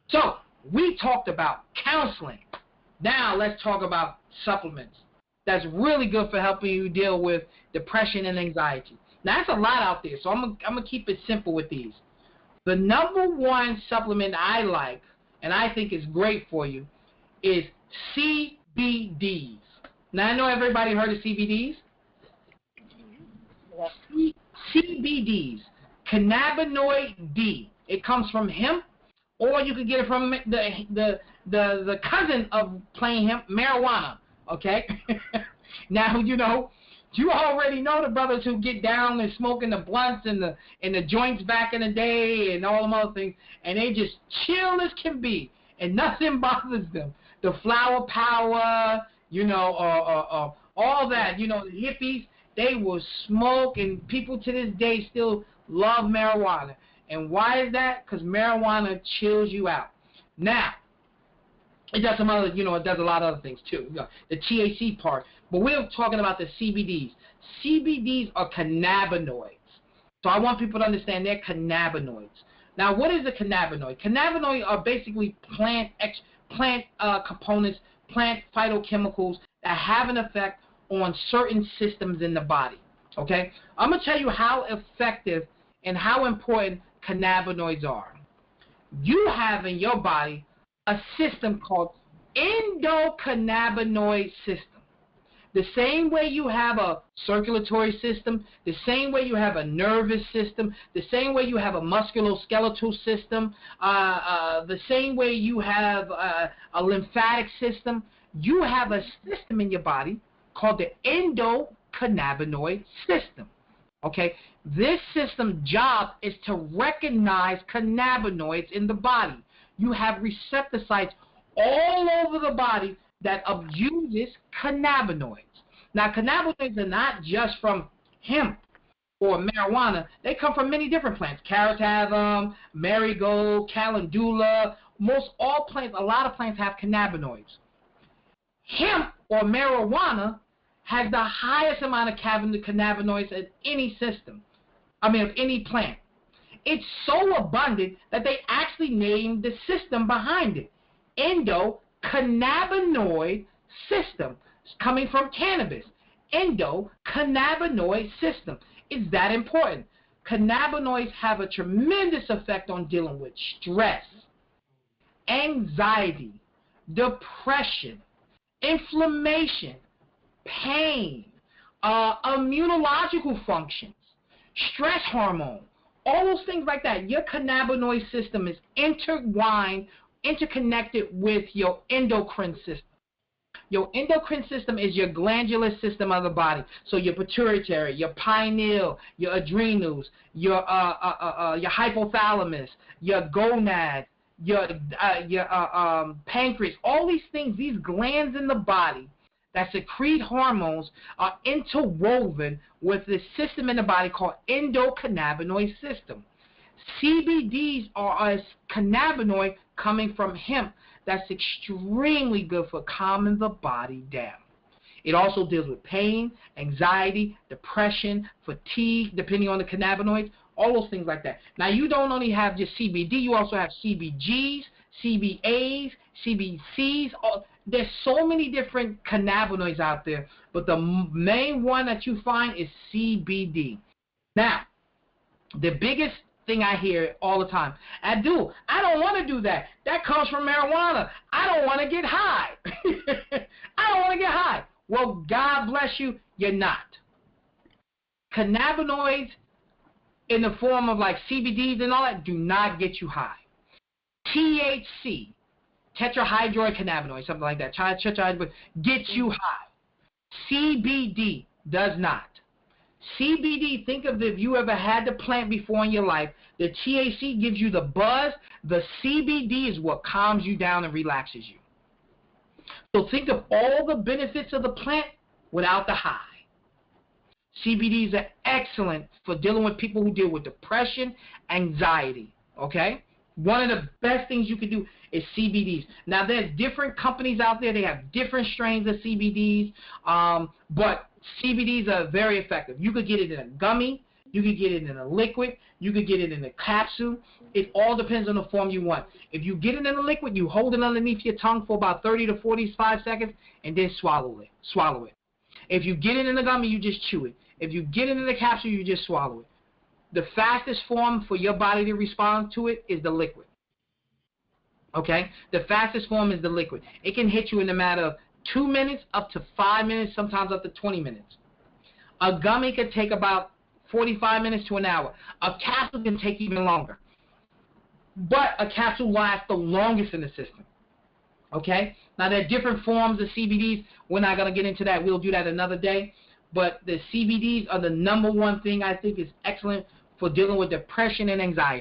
So we talked about counseling. Now let's talk about supplements. That's really good for helping you deal with depression and anxiety. Now, that's a lot out there, so I'm gonna keep it simple with these. The number one supplement I like, and I think is great for you, is CBDs. Now, I know everybody heard of CBDs. CBDs, cannabinoid D. It comes from hemp, or you could get it from the cousin of plain hemp, marijuana. Okay. Now you already know the brothers who get down and smoking the blunts and the joints back in the day and all them other things, and they just chill as can be, and nothing bothers them. The flower power, all that, the hippies, they will smoke, and people to this day still love marijuana. And why is that? Because marijuana chills you out. Now, it does some other, it does a lot of other things too, the THC part. But we're talking about the CBDs. CBDs are cannabinoids. So I want people to understand they're cannabinoids. Now, what is a cannabinoid? Cannabinoids are basically plant components, plant phytochemicals that have an effect on certain systems in the body. Okay? I'm going to tell you how effective and how important cannabinoids are. You have in your body a system called endocannabinoid system. The same way you have a circulatory system, the same way you have a nervous system, the same way you have a musculoskeletal system, the same way you have a lymphatic system, you have a system in your body called the endocannabinoid system. Okay? This system's job is to recognize cannabinoids in the body. You have receptor sites all over the body that abuses cannabinoids. Now, cannabinoids are not just from hemp or marijuana. They come from many different plants. Carrots have them, marigold, calendula. Most all plants, a lot of plants have cannabinoids. Hemp or marijuana has the highest amount of cannabinoids in any system. Of any plant. It's so abundant that they actually named the system behind it. Endocannabinoid system. It's coming from cannabis. Endocannabinoid system. It's that important. Cannabinoids have a tremendous effect on dealing with stress, anxiety, depression, inflammation, pain, immunological functions, stress hormone, all those things like that. Your cannabinoid system is interconnected with your endocrine system. Your endocrine system is your glandular system of the body. So your pituitary, your pineal, your adrenals, your hypothalamus, your gonad, your pancreas, all these things, these glands in the body that secrete hormones are interwoven with this system in the body called endocannabinoid system. CBDs are a cannabinoid coming from hemp that's extremely good for calming the body down. It also deals with pain, anxiety, depression, fatigue, depending on the cannabinoids, all those things like that. Now, you don't only have just CBD, you also have CBGs, CBAs, CBCs. There's so many different cannabinoids out there, but the main one that you find is CBD. Now, the biggest thing I hear all the time, Abdul, I don't want to do that. That comes from marijuana. I don't want to get high. I don't want to get high. Well, God bless you, you're not. Cannabinoids in the form of like CBDs and all that do not get you high. THC, tetrahydrocannabinoid, something like that, gets you high. CBD does not. CBD, think of if you ever had the plant before in your life. The THC gives you the buzz. The CBD is what calms you down and relaxes you. So think of all the benefits of the plant without the high. CBDs are excellent for dealing with people who deal with depression, anxiety, okay? One of the best things you can do is CBDs. Now, there's different companies out there. They have different strains of CBDs, but CBDs are very effective. You could get it in a gummy. You could get it in a liquid. You could get it in a capsule. It all depends on the form you want. If you get it in a liquid, you hold it underneath your tongue for about 30 to 45 seconds and then swallow it. If you get it in a gummy, you just chew it. If you get it in a capsule, you just swallow it. The fastest form for your body to respond to it is the liquid. Okay? The fastest form is the liquid. It can hit you in a matter of 2 minutes up to 5 minutes, sometimes up to 20 minutes. A gummy could take about 45 minutes to an hour. A capsule can take even longer. But a capsule lasts the longest in the system. Okay? Now, there are different forms of CBDs. We're not going to get into that. We'll do that another day. But the CBDs are the #1 thing I think is excellent for dealing with depression and anxiety.